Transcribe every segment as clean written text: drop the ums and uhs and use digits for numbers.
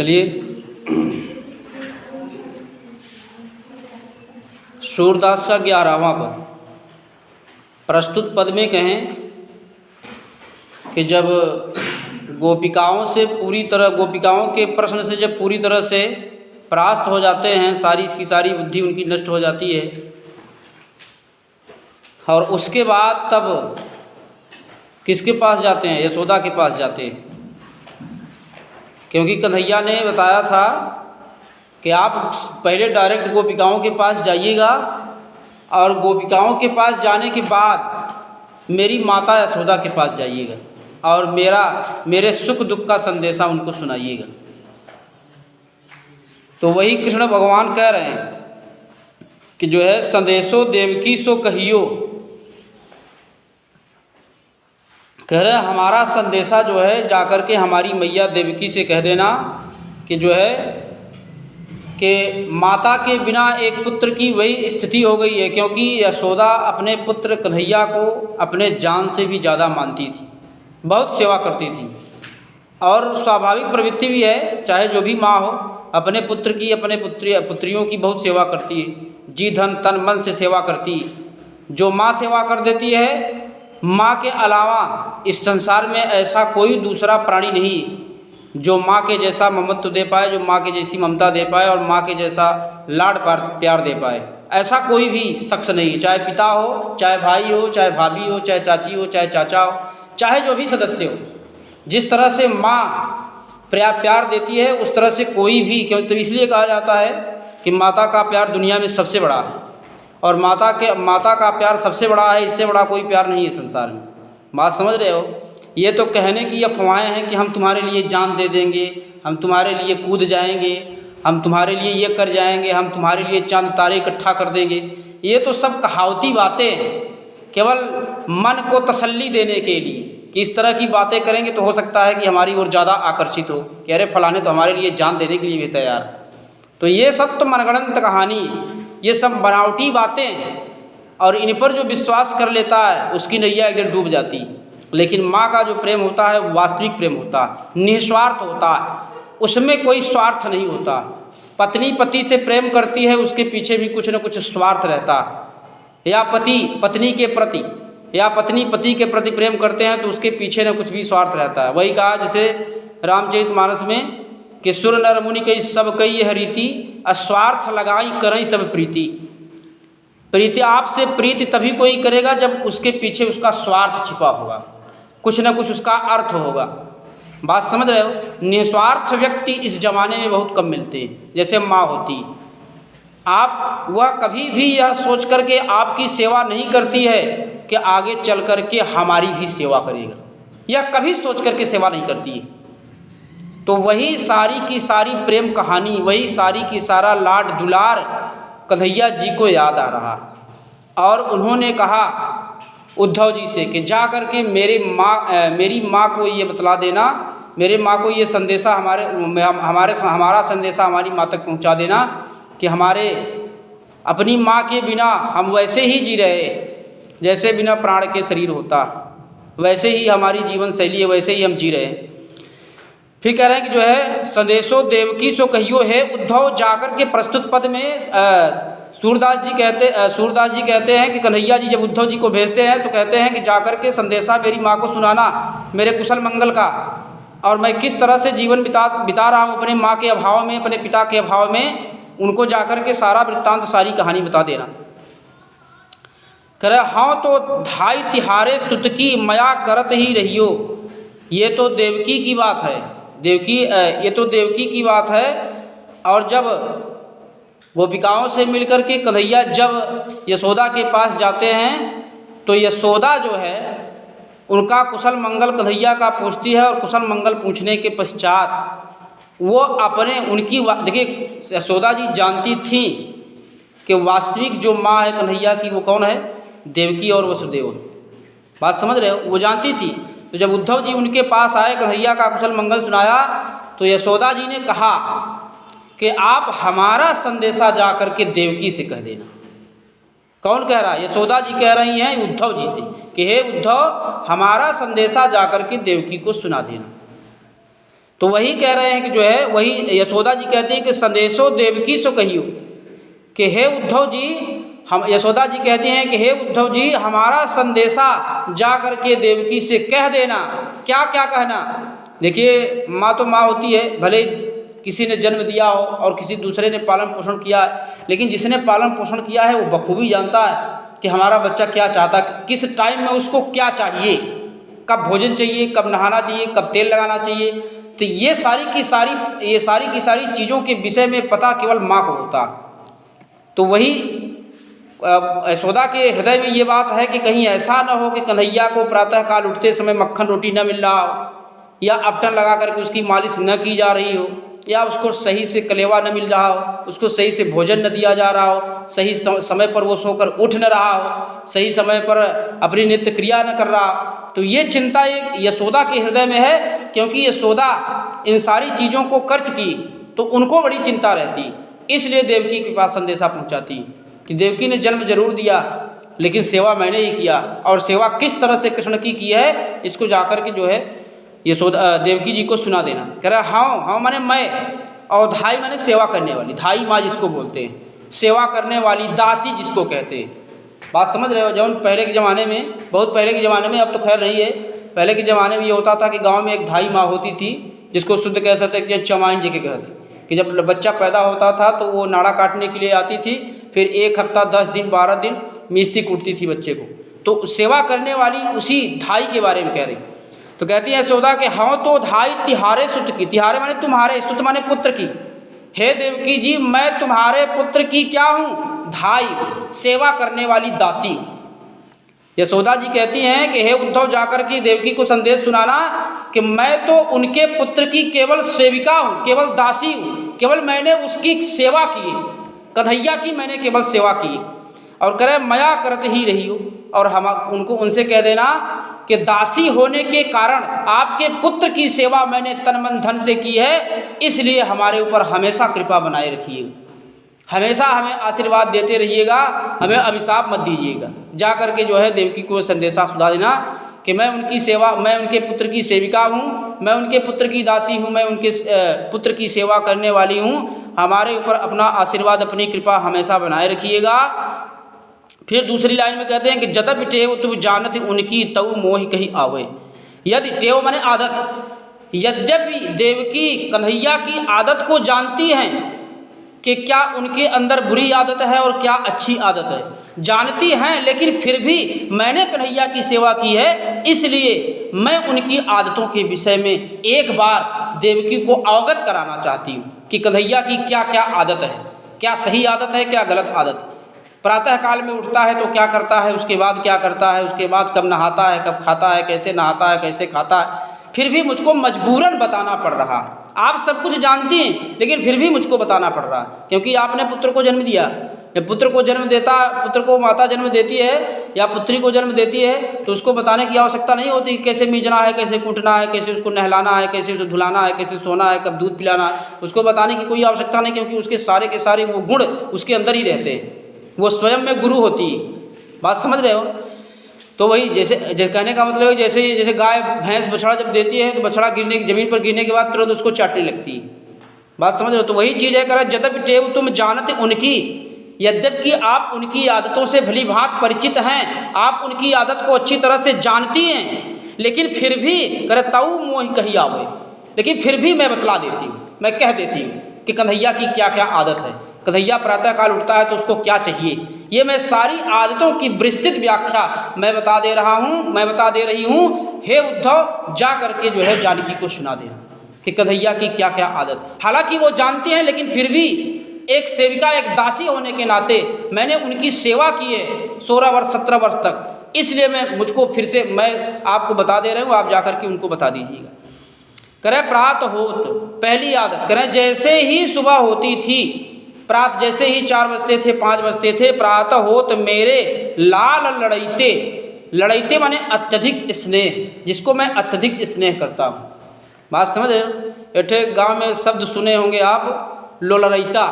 चलिए, सूरदास का 11वां पद। प्रस्तुत पद में कहें कि जब गोपिकाओं के प्रश्न से जब पूरी तरह से परास्त हो जाते हैं, सारी की सारी बुद्धि उनकी नष्ट हो जाती है, और उसके बाद तब किसके पास जाते हैं? यशोदा के पास जाते हैं। क्योंकि कन्हैया ने बताया था कि आप पहले डायरेक्ट गोपिकाओं के पास जाइएगा और गोपिकाओं के पास जाने के बाद मेरी माता यशोदा के पास जाइएगा और मेरे सुख दुख का संदेशा उनको सुनाइएगा। तो वही कृष्ण भगवान कह रहे हैं कि जो है संदेशो देवकी सो कहियो, कह रहे हमारा संदेशा जो है जाकर के हमारी मैया देवकी से कह देना कि जो है कि माता के बिना एक पुत्र की वही स्थिति हो गई है। क्योंकि यशोदा अपने पुत्र कन्हैया को अपने जान से भी ज़्यादा मानती थी, बहुत सेवा करती थी, और स्वाभाविक प्रवृत्ति भी है, चाहे जो भी माँ हो, अपने पुत्र की अपने पुत्रियों की बहुत सेवा करती है, जी धन तन मन से सेवा करती है। जो माँ सेवा कर देती है, माँ के अलावा इस संसार में ऐसा कोई दूसरा प्राणी नहीं जो माँ के जैसा ममत्व दे पाए, जो माँ के जैसी ममता दे पाए और माँ के जैसा लाड प्यार दे पाए। ऐसा कोई भी शख्स नहीं, चाहे पिता हो, चाहे भाई हो, चाहे भाभी हो, चाहे चाची हो, चाहे चाचा हो, चाहे जो भी सदस्य हो। जिस तरह से माँ प्यार देती है उस तरह से कोई भी, क्यों तो इसलिए कहा जाता है कि माता का प्यार दुनिया में सबसे बड़ा है, और माता का प्यार सबसे बड़ा है, इससे बड़ा कोई प्यार नहीं है संसार में। बात समझ रहे हो? ये तो कहने की अफवाहें हैं कि हम तुम्हारे लिए जान दे देंगे, हम तुम्हारे लिए कूद जाएंगे, हम तुम्हारे लिए ये कर जाएंगे, हम तुम्हारे लिए चांद तारे इकट्ठा कर देंगे। ये तो सब कहावती बातें हैं, केवल मन को तसल्ली देने के लिए कि इस तरह की बातें करेंगे तो हो सकता है कि हमारी ओर ज़्यादा आकर्षित हो कि अरे फलाने तो हमारे लिए जान देने के लिए भी तैयार। तो ये सब तो मनगढ़ंत कहानी, ये सब बनावटी बातें, और इन पर जो विश्वास कर लेता है उसकी नैया एक दिन डूब जाती है। लेकिन माँ का जो प्रेम होता है वास्तविक प्रेम होता है, निस्वार्थ होता है, उसमें कोई स्वार्थ नहीं होता। पत्नी पति से प्रेम करती है, उसके पीछे भी कुछ न कुछ स्वार्थ रहता है, या पति पत्नी के प्रति या पत्नी पति के प्रति प्रेम करते हैं तो उसके पीछे न कुछ भी स्वार्थ रहता है। वही कहा जैसे रामचरितमानस में कि सुर नर मुनि कई सब कई यह रीति, अस्वार्थ लगाई करई सब प्रीति। प्रीति, आपसे प्रीति तभी कोई करेगा जब उसके पीछे उसका स्वार्थ छिपा होगा, कुछ न कुछ उसका अर्थ होगा। बात समझ रहे हो? निस्वार्थ व्यक्ति इस जमाने में बहुत कम मिलते हैं, जैसे माँ होती। वह कभी भी यह सोच करके आपकी सेवा नहीं करती है कि आगे चल करके हमारी भी सेवा करेगा, यह कभी सोच करके सेवा नहीं करती है। तो वही सारी की सारी प्रेम कहानी, वही सारी की सारा लाड दुलार कन्हैया जी को याद आ रहा, और उन्होंने कहा उद्धव जी से कि जा कर के मेरी माँ को ये बतला देना, मेरे माँ को ये संदेशा हमारा संदेशा हमारी माँ तक पहुँचा देना कि अपनी माँ के बिना हम वैसे ही जी रहे, जैसे बिना प्राण के शरीर होता, वैसे ही हमारी जीवन शैली है, वैसे ही हम जी रहे हैं। फिर कह रहे हैं कि जो है संदेशो देवकी सो कहियो है उद्धव। जाकर के प्रस्तुत पद में सूरदास जी कहते हैं कि कन्हैया जी जब उद्धव जी को भेजते हैं तो कहते हैं कि जाकर के संदेशा मेरी माँ को सुनाना मेरे कुशल मंगल का, और मैं किस तरह से जीवन बिता रहा हूँ अपने माँ के अभाव में, अपने पिता के अभाव में, उनको जाकर के सारा वृत्तांत सारी कहानी बता देना। कह रहे हाँ तो धाई तिहारे सुत की मया करत ही रहियो। ये तो देवकी की बात है, ये तो देवकी की बात है। और जब गोपिकाओं से मिलकर के कन्हैया जब यशोदा के पास जाते हैं तो यशोदा जो है उनका कुशल मंगल कन्हैया का पूछती है, और कुशल मंगल पूछने के पश्चात वो देखिए यशोदा जी जानती थी कि वास्तविक जो माँ है कन्हैया की वो कौन है, देवकी और वसुदेव। बात समझ रहे हो? वो जानती थी। तो जब उद्धव जी उनके पास आए, कन्हैया का कुशल मंगल सुनाया, तो यशोदा जी ने कहा कि आप हमारा संदेशा जा करके देवकी से कह देना। कौन कह रहा है? यशोदा जी कह रही हैं उद्धव जी से कि हे उद्धव, हमारा संदेशा जा करके देवकी को सुना देना। तो वही कह रहे हैं कि जो है वही यशोदा जी कहती हैं कि संदेशो देवकी सो कहियो, कि हे उद्धव जी, हम यशोदा जी कहती हैं कि हे उद्धव जी हमारा संदेशा जा कर के देवकी से कह देना। क्या क्या कहना? देखिए माँ तो माँ होती है, भले किसी ने जन्म दिया हो और किसी दूसरे ने पालन पोषण किया है, लेकिन जिसने पालन पोषण किया है वो बखूबी जानता है कि हमारा बच्चा क्या चाहता है, किस टाइम में उसको क्या चाहिए, कब भोजन चाहिए, कब नहाना चाहिए, कब तेल लगाना चाहिए। तो ये सारी की सारी चीज़ों के विषय में पता केवल माँ को होता। तो वही यशोदा के हृदय में ये बात है कि कहीं ऐसा न हो कि कन्हैया को प्रातःकाल उठते समय मक्खन रोटी न मिल रहा हो, या अपटन लगा करके उसकी मालिश न की जा रही हो, या उसको सही से कलेवा न मिल रहा हो, उसको सही से भोजन न दिया जा रहा हो, सही समय पर वो सोकर उठ न रहा हो, सही समय पर अपनी नित्य क्रिया न कर रहा हो। तो ये चिंता एक यशोदा के हृदय में है, क्योंकि यशोदा इन सारी चीज़ों को कर चुकी, तो उनको बड़ी चिंता रहती। इसलिए देवकी के पास संदेशा पहुँचाती कि देवकी ने जन्म जरूर दिया, लेकिन सेवा मैंने ही किया, और सेवा किस तरह से कृष्ण की है इसको जाकर के जो है यशोदा देवकी जी को सुना देना। कह रहा हाँ माने मैं, और धाई माने सेवा करने वाली, धाई माँ जिसको बोलते हैं, सेवा करने वाली, दासी जिसको कहते हैं। बात समझ रहे हो? जब पहले के ज़माने में, बहुत पहले के ज़माने में, अब तो खैर नहीं है, पहले के ज़माने में ये होता था कि गाँव में एक धाई माँ होती थी, जिसको शुद्ध कह सकते कि चमाइन जी के कहते, कि जब बच्चा पैदा होता था तो वो नाड़ा काटने के लिए आती थी, फिर 1 हफ्ता 10 दिन 12 दिन मिस्ती कूटती थी बच्चे को। तो सेवा करने वाली उसी धाई के बारे में कह रही। तो कहती है यशोदा के हाँ तो धाई तिहारे सुत की, तिहारे माने तुम्हारे, सुत माने पुत्र की, हे देवकी जी मैं तुम्हारे पुत्र की क्या हूँ? धाई, सेवा करने वाली दासी। यशोदा जी कहती हैं कि हे उद्धव जाकर के देवकी को संदेश सुनाना कि मैं तो उनके पुत्र की केवल सेविका हूँ, केवल दासी हूँ, केवल मैंने उसकी सेवा की, कन्हैया की मैंने केवल सेवा की। और करे मया करत ही रही हो, और हम उनको उनसे कह देना कि दासी होने के कारण आपके पुत्र की सेवा मैंने तन मन धन से की है, इसलिए हमारे ऊपर हमेशा कृपा बनाए रखिएगा, हमेशा हमें आशीर्वाद देते रहिएगा, हमें अभिशाप मत दीजिएगा। जा करके जो है देवकी को संदेशा सुना देना कि मैं उनकी सेवा, मैं उनके पुत्र की सेविका हूँ, मैं उनके पुत्र की दासी हूँ, मैं उनके पुत्र की सेवा करने वाली हूँ, हमारे ऊपर अपना आशीर्वाद, अपनी कृपा हमेशा बनाए रखिएगा। फिर दूसरी लाइन में कहते हैं कि जतप टेव तुम जानत उनकी तऊ मोह कही आवे। यदि टेव माने आदत, यद्यपि देवकी कन्हैया की आदत को जानती हैं कि क्या उनके अंदर बुरी आदत है और क्या अच्छी आदत है, जानती हैं, लेकिन फिर भी मैंने कन्हैया की सेवा की है, इसलिए मैं उनकी आदतों के विषय में एक बार देवकी को अवगत कराना चाहती हूँ कि कन्हैया की क्या क्या आदत है, क्या सही आदत है, क्या गलत आदत। प्रातः काल में उठता है तो क्या करता है, उसके बाद क्या करता है, उसके बाद कब नहाता है, कब खाता है, कैसे नहाता है, कैसे खाता है, फिर भी मुझको मजबूरन बताना पड़ रहा। आप सब कुछ जानती हैं, लेकिन फिर भी मुझको बताना पड़ रहा, क्योंकि आपने पुत्र को जन्म दिया। जब पुत्र को जन्म देता, पुत्र को माता जन्म देती है या पुत्री को जन्म देती है, तो उसको बताने की आवश्यकता नहीं होती कि कैसे मीजना है, कैसे कूटना है, कैसे उसको नहलाना है, कैसे उसे धुलाना है, कैसे सोना है, कब दूध पिलाना है, उसको बताने की कोई आवश्यकता नहीं, क्योंकि उसके सारे के सारे वो गुण उसके अंदर ही रहते हैं, वो स्वयं में गुरु होती है। बात समझ रहे हो? तो वही जैसे कहने का मतलब है जैसे गाय भैंस बछड़ा जब देती है तो बछड़ा ज़मीन पर गिरने के बाद तुरंत उसको चाटने लगती है। बात समझ रहे हो? तो वही चीज़ है, कह जतप टेव तुम जानते उनकी, यद्यपि आप उनकी आदतों से भली भांति परिचित हैं, आप उनकी आदत को अच्छी तरह से जानती हैं, लेकिन फिर भी करे ताऊ मोह कही आवे, लेकिन फिर भी मैं बतला देती हूँ, मैं कह देती हूँ कि कन्हैया की क्या क्या आदत है, कन्हैया प्रातःकाल उठता है तो उसको क्या चाहिए, ये मैं सारी आदतों की विस्तृत व्याख्या मैं बता दे रही हूँ। हे उद्धव जा करके जो है जानकी को सुना देना कि कन्हैया की क्या क्या आदत। हालांकि वो जानते हैं, लेकिन फिर भी एक सेविका, एक दासी होने के नाते मैंने उनकी सेवा की है 16 वर्ष 17 वर्ष तक, इसलिए मुझको फिर से मैं आपको बता दे रहा हूँ, आप जाकर के उनको बता दीजिएगा। करें प्रात होत, पहली आदत करें जैसे ही सुबह होती थी, प्रात जैसे ही 4 बजते थे 5 बजते थे, प्रातः होत मेरे लाल लड़ैते माने अत्यधिक स्नेह, जिसको मैं अत्यधिक स्नेह करता हूँ। बात समझ रहे? एठे गाँव में शब्द सुने होंगे आप, लोलरैता,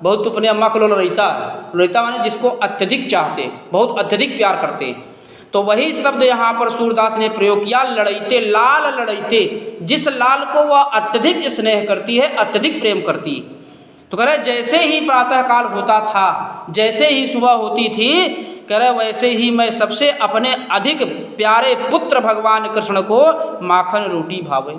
बहुत अपने अम्मा को लोलरैता है। लोलरैता माने जिसको अत्यधिक चाहते, बहुत अत्यधिक प्यार करते। तो वही शब्द यहाँ पर सूरदास ने प्रयोग किया, लड़ैते, लाल लड़ैते, जिस लाल को वह अत्यधिक स्नेह करती है, अत्यधिक प्रेम करती। तो कह रहे जैसे ही प्रातःकाल होता था, जैसे ही सुबह होती थी, कह रहे वैसे ही मैं सबसे अपने अधिक प्यारे पुत्र भगवान कृष्ण को माखन रोटी भावे।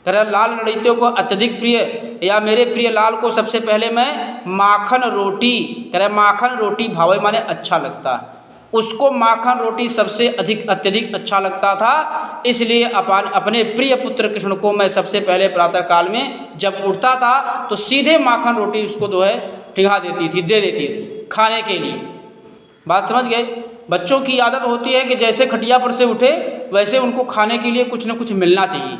कह रहे लाल लड़ैतियों को अत्यधिक प्रिय, या मेरे प्रिय लाल को सबसे पहले मैं माखन रोटी, कह रहे माखन रोटी भावे माने अच्छा लगता है, उसको माखन रोटी सबसे अधिक अत्यधिक अच्छा लगता था। इसलिए अपने प्रिय पुत्र कृष्ण को मैं सबसे पहले प्रातःकाल में जब उठता था तो सीधे माखन रोटी उसको जो है ठिगा देती थी, दे देती थी खाने के लिए। बात समझ गए? बच्चों की आदत होती है कि जैसे खटिया पर से उठे वैसे उनको खाने के लिए कुछ न कुछ मिलना चाहिए।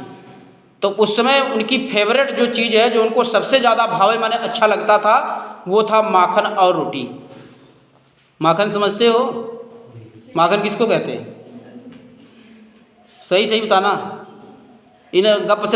तो उस समय उनकी फेवरेट जो चीज़ है, जो उनको सबसे ज़्यादा भावे माने अच्छा लगता था, वो था माखन और रोटी। माखन समझते हो? माखन किसको कहते हैं? सही सही बताना, इन गप से